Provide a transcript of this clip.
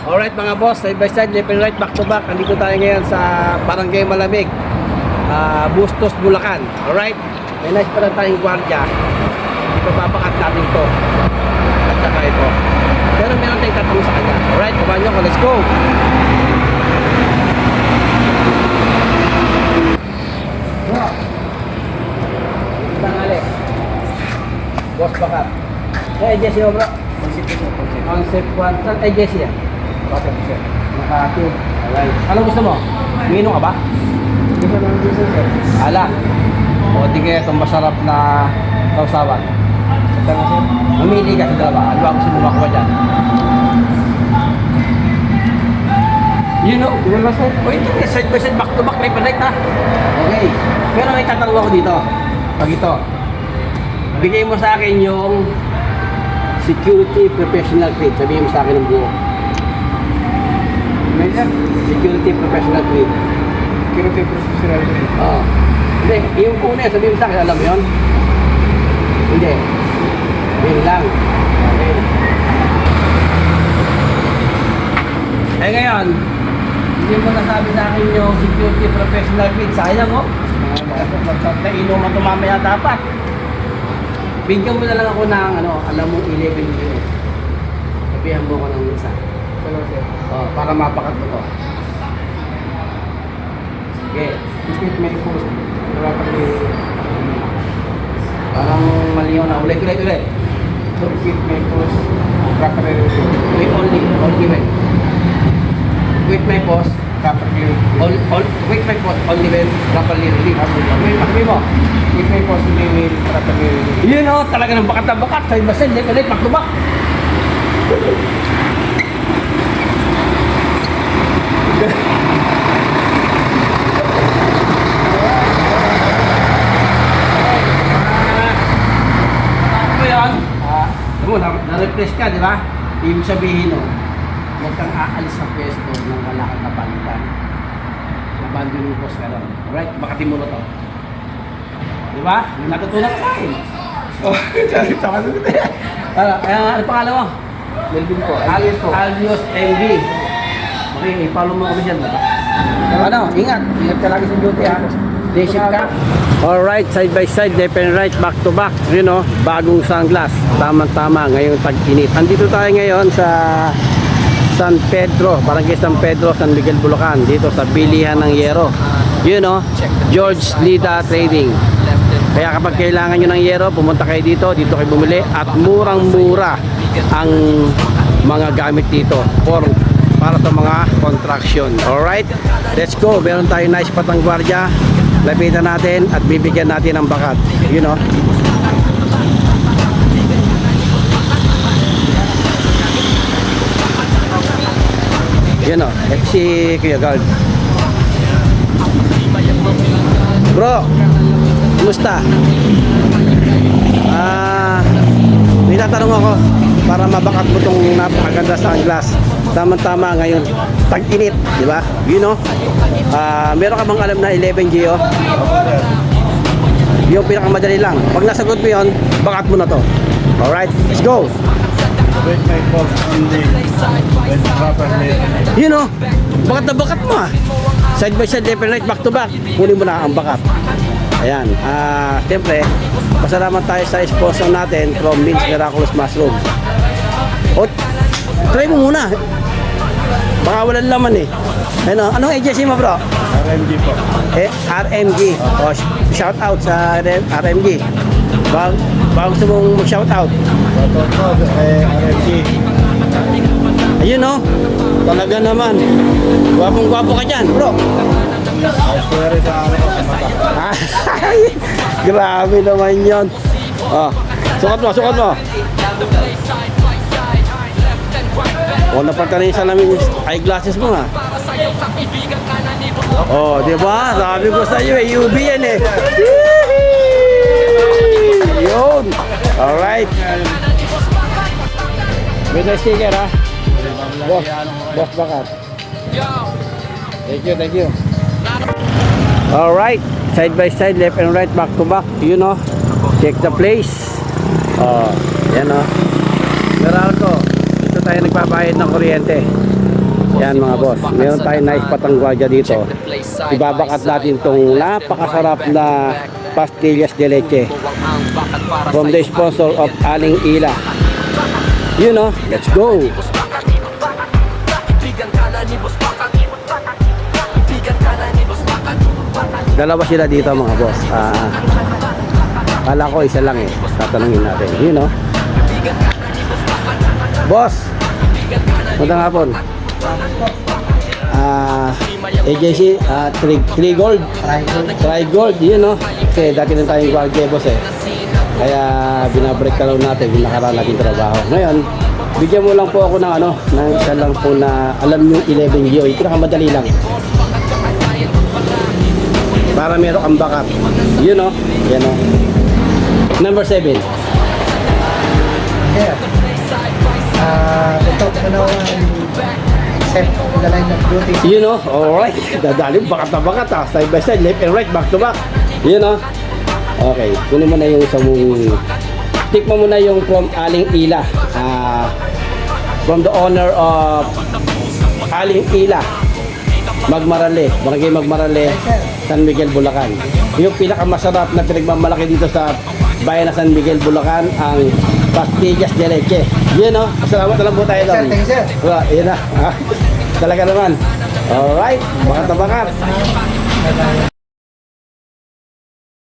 Alright mga boss, side by side, left and right, back to back. Andito tayo ngayon sa Barangay Malamig, Bustos, Bulacan. Alright, may nice pa lang tayong gwardiya. Ito papakat natin to. At saka ito. Pero meron tayong tatanong sa kanya. Alright, kumahan nyo ko, let's go! Bro, tangali. Boss bakat. Hey, Jesse mo bro. Concept 1. Saan? Ay, Jesse yan. Bakit siya? Naka-2. Alright. Ano gusto mo? Minum ka ba? Hindi ka naman gusto sir. Ala. O, di kaya itong masarap na sausawan. Ito na sir. Mamili ka sa dalawa. Ano ba gusto mo makuha dyan? You know? Di ba sir? O, ito. Side by side, back to back. May panlight ha. Okay. Pero may tatanong ako dito. Pag ito. Bigay mo sa akin yung security professional grade. Sabihin mo sa akin ng buo. Security professional grade. Security professional grade. Oo. Hindi, yung una, sabihin mo sa akin, alam mo yun? Hindi. Yun lang. Okay. Eh ngayon, hindi mo nasabi sa akin yung security professional grade. Sayang mo. Nainom mo ito mamaya dapat. Bigyan mo na lang ako ng, alam mo, 11 yun. Sabihan mo ko ng isa. Oh, para mapakat mo to. Sige. Repeat my post. Parang maliw na. Ulit. Repeat my post. Properly. Wait, only wait. Wait my post. Properly. Wait my post. Only when properly release. Wait, pakbi mo. Repeat my post. Will properly. Yun o, talaga ng bakat na bakat. Side by side, ulit, back to back. Na-replace ka, di ba? Ibig sabihin, huwag kang aalis sa pwesto nang wala kang kapalitan. Abandoning post ka lang. Alright? Bakatin mo na to. Di ba? May natutunan ka sa akin. Oh, sa kasunod. Ano pangalan mo? Melvin po. Alios MB. Okay, i-follow mo kami dyan. Ano? Ingat. Ingat ka lagi sa duty ha. Day shift ka. Alright, side by side, left and right, back to back. You know, bagong sunglass. Tama-tama, ngayong tag-init. Andito tayo ngayon sa San Pedro, Barangay San Pedro, San Miguel, Bulacan. Dito sa bilihan ng yero. You know, George Lida Trading. Kaya kapag kailangan nyo ng yero, pumunta kayo dito kayo bumili. At murang-mura ang mga gamit dito para sa mga construction. Alright, let's go. Meron tayo nice patang gwardiya. Lapitan natin at bibigyan natin ng bakat. You know. Yan o, si Kuya Guard. Bro, kumusta? May tatanong ako para mabakat mo itong napakaganda sunglass. Tama-tama ngayon, tag-init, di ba? You know? Meron ka bang alam na 11G oh? Yung pinakamadali lang. Pag nasagot mo yun, bakat mo na to. Alright, let's go! Wait my post. Hindi. Wait properly. You know, bakat na bakat mo ah. Side by side, left and right, back to back. Kunin mo na ang bakat. Ayan. Siyempre, pasalamat tayo sa sponsor natin from Min's Miraculous Mushroom. O, try mo muna. Baka walang laman eh. Anong agency mo bro? RMG po. RMG. O, shout out sa RMG. Baka gusto mong mag-shout out. RMG. Ayun o. Talaga naman. Gwapong-gwapo ka dyan bro. Ayos ko na rin sa mata. Grabe naman yun. Oh, sukat mo. Oh, napagka na yung salamin yung eyeglasses mo ha. Oh, di ba? Sabi ko sa iyo UV yan eh. Yun. Alright. May na sticker ha. Boss bakat. Thank you. Alright, side by side, left and right, back to back. You know, check the place. Oh, yan o. Meralco, dito tayo nagbabayad ng kuryente. Yan mga boss, meron tayong nice patangguadya dito. Ibabakat natin tong napakasarap na pastillas de leche from the sponsor of Aling Ila. You know, let's go! Dalawa sila dito mga boss. Kala ko isa lang eh. Tatanungin natin. You know. Boss. Magandang hapon. AJC, Tri Gold. Tri Gold, you know. Kasi dati na tayong guardia boss eh. Kaya binabreak ka lang natin yung nakaraan natin trabaho. Ngayon, bigyan mo lang po ako ng ng isa lang po na alam nyo 11 GO. Ito nakamadali lang. Para meron kang backup. You know. Yan o. Number 7. Yeah. Ito, accept the line of duty. You know, alright. Dadali, bakat na bakat ha. Side by side, left and right, back to back. You know. Okay, kunin mo na yung isang mong... Tikman mo na yung from Aling Ila. From the owner of Aling Ila. Magmarale, Barangay Magmarale, San Miguel, Bulacan. Yung pinakamasarap na pinagmamalaki dito sa bayan ng San Miguel, Bulacan, ang pastillas de leche. Yun no? Salamat na lang po tayo doon. Thank you, sir. Yun na. Talaga naman. Alright, bakat na bakat.